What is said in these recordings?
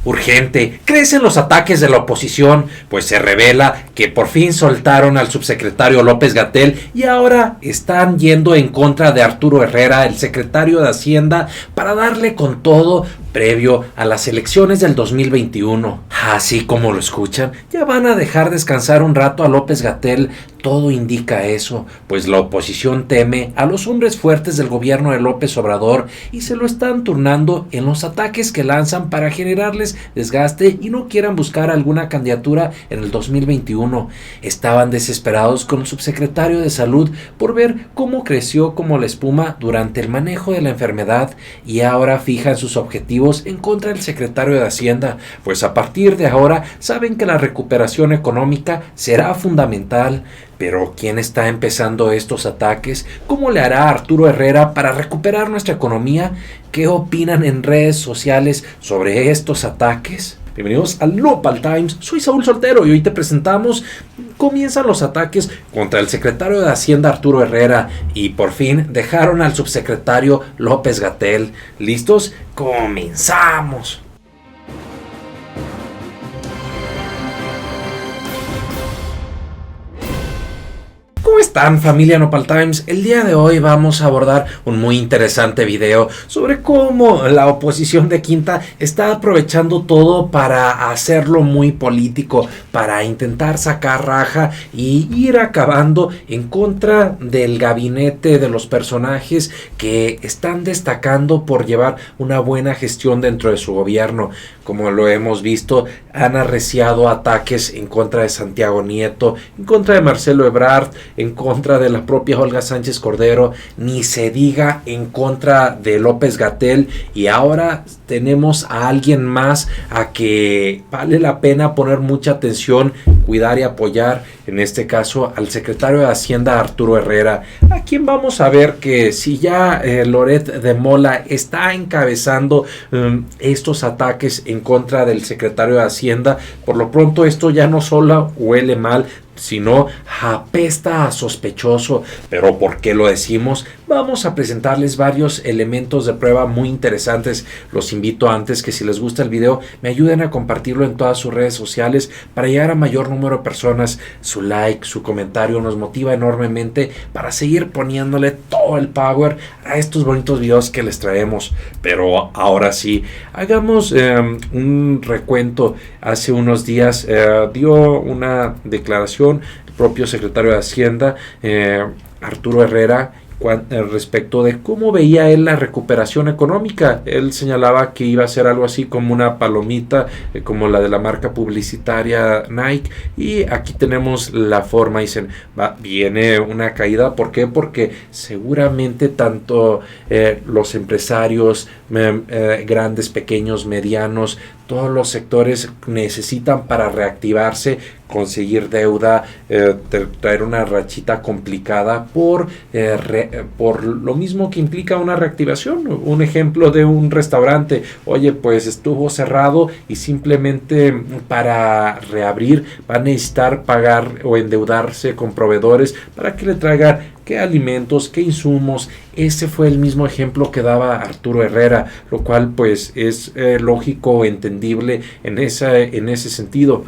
Urgente, crecen los ataques de la oposición, pues se revela que por fin soltaron al subsecretario López-Gatell y ahora están yendo en contra de Arturo Herrera, el secretario de Hacienda, para darle con todo previo a las elecciones del 2021. Así como lo escuchan, ya van a dejar descansar un rato a López-Gatell. Todo indica eso, pues la oposición teme a los hombres fuertes del gobierno de López Obrador y se lo están turnando en los ataques que lanzan para generarles desgaste y no quieran buscar alguna candidatura en el 2021. Estaban desesperados con el subsecretario de Salud por ver cómo creció como la espuma durante el manejo de la enfermedad y ahora fijan sus objetivos en contra del secretario de Hacienda, pues a partir de ahora saben que la recuperación económica será fundamental. Pero ¿quién está empezando estos ataques? ¿Cómo le hará Arturo Herrera para recuperar nuestra economía? ¿Qué opinan en redes sociales sobre estos ataques? Bienvenidos al Nopal Times, soy Saúl Soltero y hoy te presentamos. Comienzan los ataques contra el secretario de Hacienda Arturo Herrera y por fin dejaron al subsecretario López-Gatell. ¿Listos? ¡Comenzamos! ¿Cómo están, familia Nopal Times? El día de hoy vamos a abordar un muy interesante video sobre cómo la oposición de Quinta está aprovechando todo para hacerlo muy político, para intentar sacar raja y ir acabando en contra del gabinete de los personajes que están destacando por llevar una buena gestión dentro de su gobierno. Como lo hemos visto, han arreciado ataques en contra de Santiago Nieto, en contra de Marcelo Ebrard, en contra de la propia Olga Sánchez Cordero, ni se diga en contra de López-Gatell, y ahora tenemos a alguien más a que vale la pena poner mucha atención, cuidar y apoyar, en este caso al secretario de Hacienda Arturo Herrera, a quien vamos a ver que si ya Loret de Mola está encabezando estos ataques en contra del secretario de Hacienda, por lo pronto esto ya no solo huele mal, sino apesta a sospechoso. Pero ¿por qué lo decimos? Vamos a presentarles varios elementos de prueba muy interesantes. Los invito antes que si les gusta el video me ayuden a compartirlo en todas sus redes sociales para llegar a mayor número de personas. Su like, su comentario nos motiva enormemente para seguir poniéndole todo el power a estos bonitos videos que les traemos. Pero ahora sí, hagamos un recuento. Hace unos días dio una declaración el propio secretario de Hacienda, Arturo Herrera, respecto de cómo veía él la recuperación económica. Él señalaba que iba a ser algo así como una palomita, como la de la marca publicitaria Nike, y aquí tenemos la forma. Dicen, viene una caída. ¿Por qué? Porque seguramente tanto los empresarios grandes, pequeños, medianos, todos los sectores necesitan para reactivarse, conseguir deuda, traer una rachita complicada por lo mismo que implica una reactivación. Un ejemplo de un restaurante, oye, pues estuvo cerrado y simplemente para reabrir va a necesitar pagar o endeudarse con proveedores para que le traigan qué alimentos, qué insumos. Ese fue el mismo ejemplo que daba Arturo Herrera, lo cual pues es lógico, entendible en ese sentido.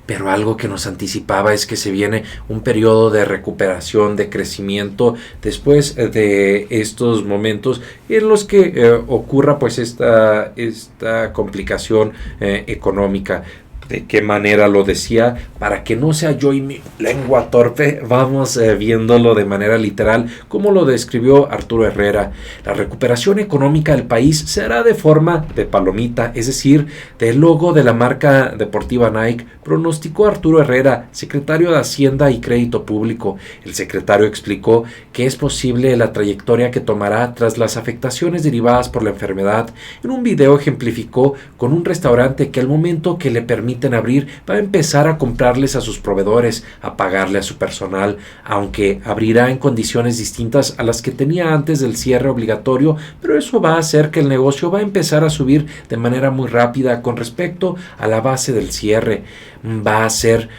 Pero algo que nos anticipaba es que se viene un periodo de recuperación, de crecimiento, después de estos momentos en los que ocurra pues esta complicación económica. ¿De qué manera lo decía? Para que no sea yo y mi lengua torpe, vamos viéndolo de manera literal, como lo describió Arturo Herrera. La recuperación económica del país se hará de forma de palomita, es decir, del logo de la marca deportiva Nike, pronosticó Arturo Herrera, secretario de Hacienda y Crédito Público. El secretario explicó que es posible la trayectoria que tomará tras las afectaciones derivadas por la enfermedad. En un video ejemplificó con un restaurante que al momento que le permite permiten abrir, va a empezar a comprarles a sus proveedores, a pagarle a su personal, aunque abrirá en condiciones distintas a las que tenía antes del cierre obligatorio, pero eso va a hacer que el negocio va a empezar a subir de manera muy rápida con respecto a la base del cierre. Va a ser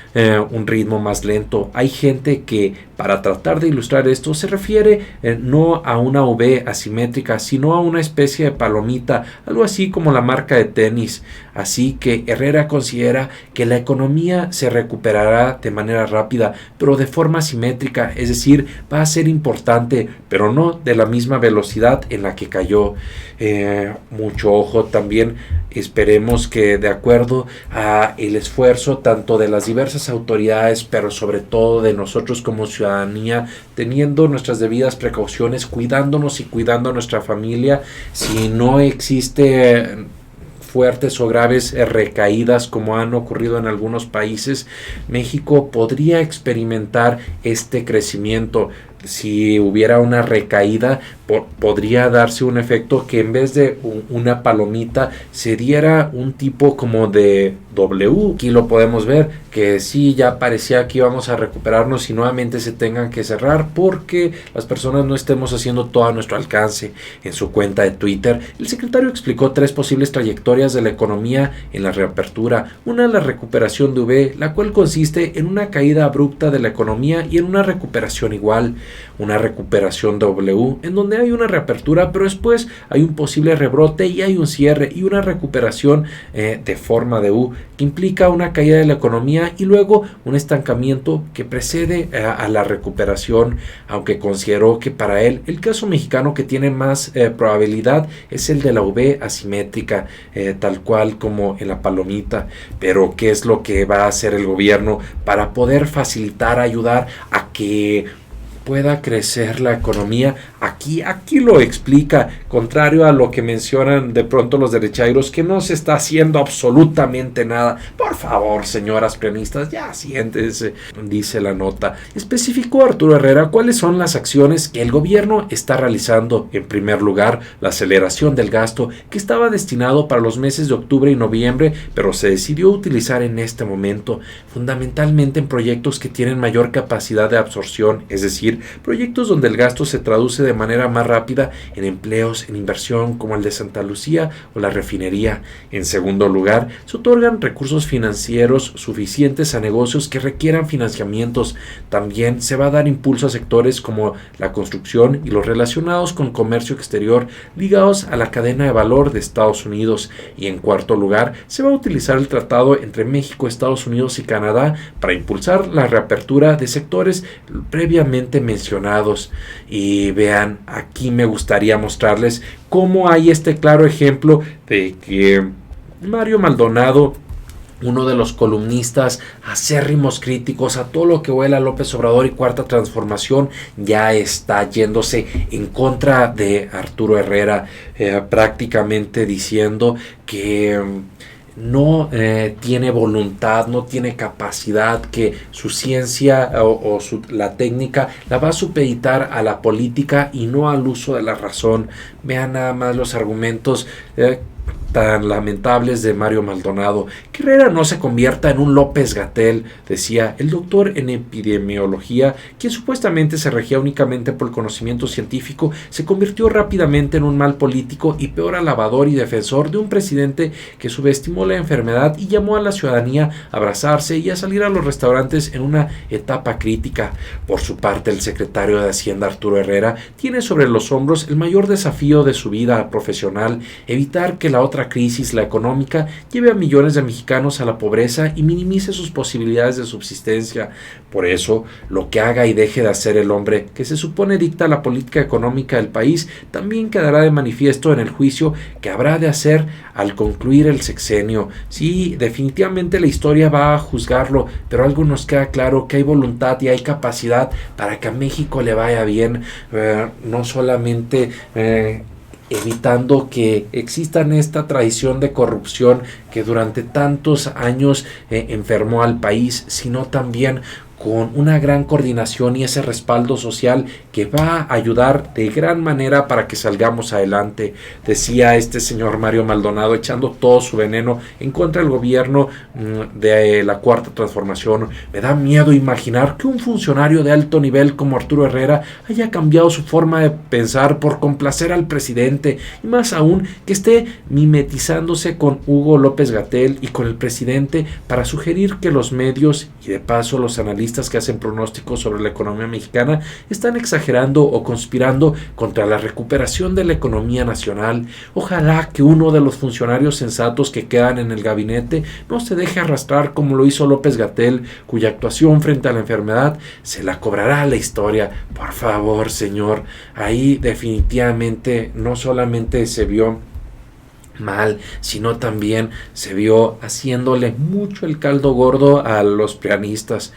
un ritmo más lento. Hay gente que, para tratar de ilustrar esto, se refiere no a una V asimétrica, sino a una especie de palomita, algo así como la marca de tenis. Así que Herrera considera que la economía se recuperará de manera rápida, pero de forma simétrica, es decir, va a ser importante, pero no de la misma velocidad en la que cayó. Mucho ojo también. Esperemos que, de acuerdo a el esfuerzo tanto de las diversas autoridades, pero sobre todo de nosotros como ciudadanía, teniendo nuestras debidas precauciones, cuidándonos y cuidando a nuestra familia, si no existe fuertes o graves recaídas como han ocurrido en algunos países, México podría experimentar este crecimiento. Si hubiera una recaída, podría darse un efecto que en vez de una palomita se diera un tipo como de W. Aquí lo podemos ver, que sí, ya parecía que íbamos a recuperarnos y nuevamente se tengan que cerrar porque las personas no estemos haciendo todo a nuestro alcance. En su cuenta de Twitter, el secretario explicó 3 posibles trayectorias de la economía en la reapertura. Una, la recuperación de V, la cual consiste en una caída abrupta de la economía y en una recuperación igual. Una recuperación W, en donde hay una reapertura, pero después hay un posible rebrote y hay un cierre, y una recuperación de forma de U, que implica una caída de la economía y luego un estancamiento que precede a la recuperación, aunque consideró que para él el caso mexicano que tiene más probabilidad es el de la V asimétrica, tal cual como en la palomita. Pero ¿qué es lo que va a hacer el gobierno para poder facilitar, ayudar a que pueda crecer la economía? Aquí lo explica, contrario a lo que mencionan de pronto los derechairos, que no se está haciendo absolutamente nada. Por favor, señoras prianistas, ya siéntense, dice la nota. Especificó Arturo Herrera cuáles son las acciones que el gobierno está realizando. En primer lugar, la aceleración del gasto, que estaba destinado para los meses de octubre y noviembre, pero se decidió utilizar en este momento, fundamentalmente en proyectos que tienen mayor capacidad de absorción, es decir, proyectos donde el gasto se traduce de manera más rápida en empleos, en inversión, como el de Santa Lucía o la refinería. En segundo lugar, se otorgan recursos financieros suficientes a negocios que requieran financiamientos. También se va a dar impulso a sectores como la construcción y los relacionados con comercio exterior ligados a la cadena de valor de Estados Unidos. Y en cuarto lugar, se va a utilizar el tratado entre México, Estados Unidos y Canadá para impulsar la reapertura de sectores previamente mencionados. Y vean, aquí me gustaría mostrarles cómo hay este claro ejemplo de que Mario Maldonado, uno de los columnistas acérrimos críticos a todo lo que huele a López Obrador y Cuarta Transformación, ya está yéndose en contra de Arturo Herrera, prácticamente diciendo que no tiene voluntad, no tiene capacidad, que su ciencia la técnica la va a supeditar a la política y no al uso de la razón. Vean nada más los argumentos tan lamentables de Mario Maldonado. Que Herrera no se convierta en un López-Gatell, decía el doctor en epidemiología, quien supuestamente se regía únicamente por el conocimiento científico, se convirtió rápidamente en un mal político y peor alabador y defensor de un presidente que subestimó la enfermedad y llamó a la ciudadanía a abrazarse y a salir a los restaurantes en una etapa crítica. Por su parte, el secretario de Hacienda, Arturo Herrera, tiene sobre los hombros el mayor desafío de su vida profesional: evitar que la otra crisis, la económica, lleve a millones de mexicanos a la pobreza y minimice sus posibilidades de subsistencia. Por eso, lo que haga y deje de hacer el hombre que se supone dicta la política económica del país también quedará de manifiesto en el juicio que habrá de hacer al concluir el sexenio. Sí, definitivamente la historia va a juzgarlo, pero algo nos queda claro: que hay voluntad y hay capacidad para que a México le vaya bien, no solamente evitando que existan esta tradición de corrupción que durante tantos años enfermó al país, sino también con una gran coordinación y ese respaldo social que va a ayudar de gran manera para que salgamos adelante. Decía este señor Mario Maldonado, echando todo su veneno en contra del gobierno de la Cuarta Transformación. Me da miedo imaginar que un funcionario de alto nivel como Arturo Herrera haya cambiado su forma de pensar por complacer al presidente, y más aún que esté mimetizándose con Hugo López-Gatell y con el presidente para sugerir que los medios y de paso los analistas que hacen pronósticos sobre la economía mexicana están exagerando o conspirando contra la recuperación de la economía nacional. Ojalá que uno de los funcionarios sensatos que quedan en el gabinete no se deje arrastrar como lo hizo López-Gatell, cuya actuación frente a la enfermedad se la cobrará la historia. Por favor, señor, ahí definitivamente no solamente se vio mal, sino también se vio haciéndole mucho el caldo gordo a los prianistas.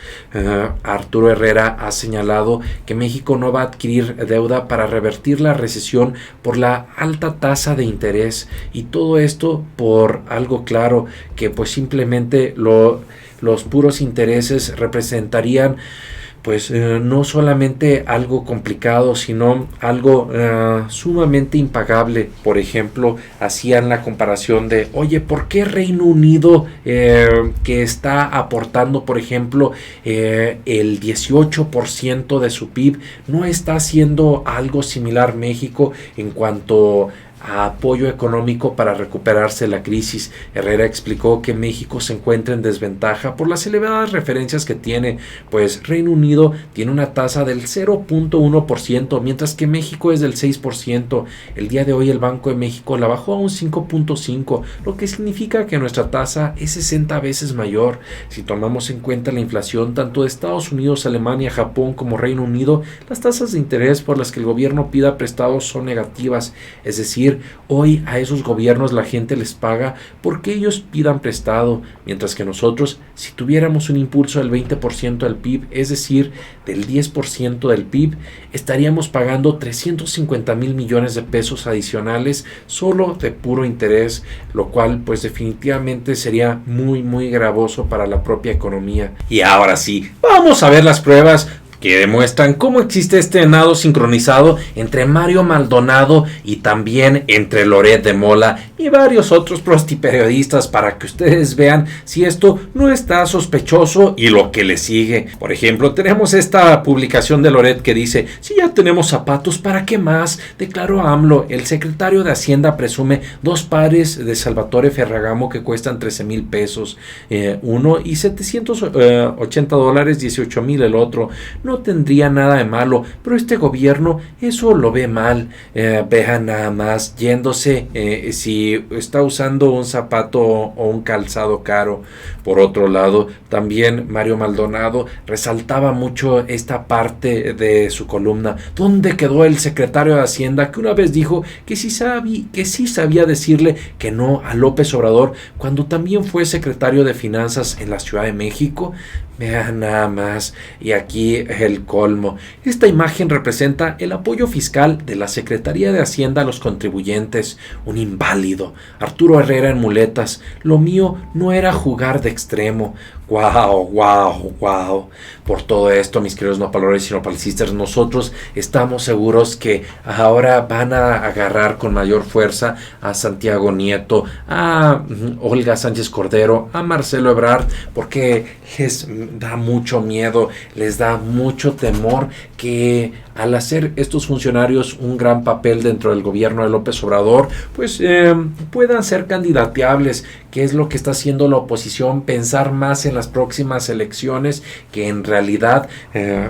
Arturo Herrera ha señalado que México no va a adquirir deuda para revertir la recesión por la alta tasa de interés, y todo esto por algo claro, que pues simplemente los puros intereses representarían pues no solamente algo complicado, sino algo sumamente impagable. Por ejemplo, hacían la comparación de, oye, ¿por qué Reino Unido, que está aportando, por ejemplo, el 18% de su PIB, no está haciendo algo similar México en cuanto a apoyo económico para recuperarse de la crisis? Herrera explicó que México se encuentra en desventaja por las elevadas referencias que tiene, pues Reino Unido tiene una tasa del 0.1%, mientras que México es del 6%. El día de hoy el Banco de México la bajó a un 5.5%, lo que significa que nuestra tasa es 60 veces mayor. Si tomamos en cuenta la inflación tanto de Estados Unidos, Alemania, Japón como Reino Unido, las tasas de interés por las que el gobierno pida prestados son negativas, es decir, hoy a esos gobiernos la gente les paga porque ellos pidan prestado, mientras que nosotros, si tuviéramos un impulso del 20% del PIB, es decir, del 10% del PIB, estaríamos pagando 350,000 millones de pesos adicionales solo de puro interés, lo cual pues definitivamente sería muy gravoso para la propia economía. Y ahora sí, vamos a ver las pruebas que demuestran cómo existe este nado sincronizado entre Mario Maldonado y también entre Loret de Mola y varios otros prostiperiodistas, para que ustedes vean si esto no está sospechoso y lo que le sigue. Por ejemplo, tenemos esta publicación de Loret que dice: si ya tenemos zapatos, ¿para qué más?, declaró AMLO. El secretario de Hacienda presume 2 pares de Salvatore Ferragamo que cuestan 13,000 pesos uno y $780, 18,000 el otro. No tendría nada de malo, pero este gobierno eso lo ve mal. Vean nada más, yéndose si está usando un zapato o un calzado caro. Por otro lado, también Mario Maldonado resaltaba mucho esta parte de su columna. ¿Dónde quedó el secretario de Hacienda que una vez dijo que sí sabía decirle que no a López Obrador cuando también fue secretario de Finanzas en la Ciudad de México? Vean nada más, y aquí el colmo. Esta imagen representa el apoyo fiscal de la Secretaría de Hacienda a los contribuyentes. Un inválido, Arturo Herrera en muletas. Lo mío no era jugar de extremo. Wow. Por todo esto, mis queridos nopalores y nopalcistas, nosotros estamos seguros que ahora van a agarrar con mayor fuerza a Santiago Nieto, a Olga Sánchez Cordero, a Marcelo Ebrard, porque les da mucho miedo, les da mucho temor que al hacer estos funcionarios un gran papel dentro del gobierno de López Obrador, pues puedan ser candidateables, que es lo que está haciendo la oposición, pensar más en las próximas elecciones que en realidad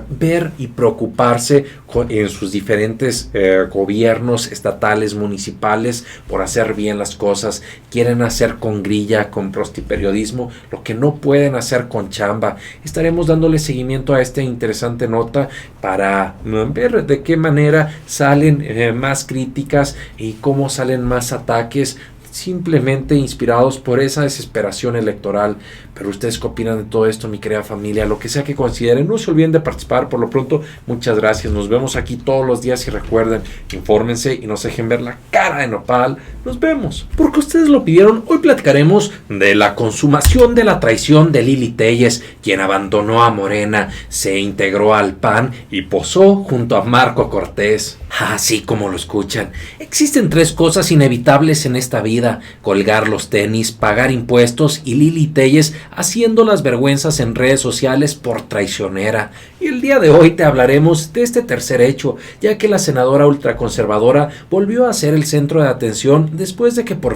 ver y preocuparse en sus diferentes gobiernos estatales, municipales, por hacer bien las cosas. Quieren hacer con grilla, con prostiperiodismo, lo que no pueden hacer con chamba. Estaremos dándole seguimiento a esta interesante nota para ver de qué manera salen más críticas y cómo salen más ataques. simplemente inspirados por esa desesperación electoral. Pero ustedes, ¿qué opinan de todo esto, mi querida familia? Lo que sea que consideren, no se olviden de participar. Por lo pronto, muchas gracias. Nos vemos aquí todos los días y recuerden, infórmense y nos dejen ver la cara de Nopal. Nos vemos. Porque ustedes lo pidieron, hoy platicaremos de la consumación de la traición de Lili Téllez, quien abandonó a Morena, se integró al PAN y posó junto a Marco Cortés. Así como lo escuchan, existen 3 cosas inevitables en esta vida: colgar los tenis, pagar impuestos y Lili Téllez haciendo las vergüenzas en redes sociales por traicionera. Y el día de hoy te hablaremos de este tercer hecho, ya que la senadora ultraconservadora volvió a ser el centro de atención después de que por fin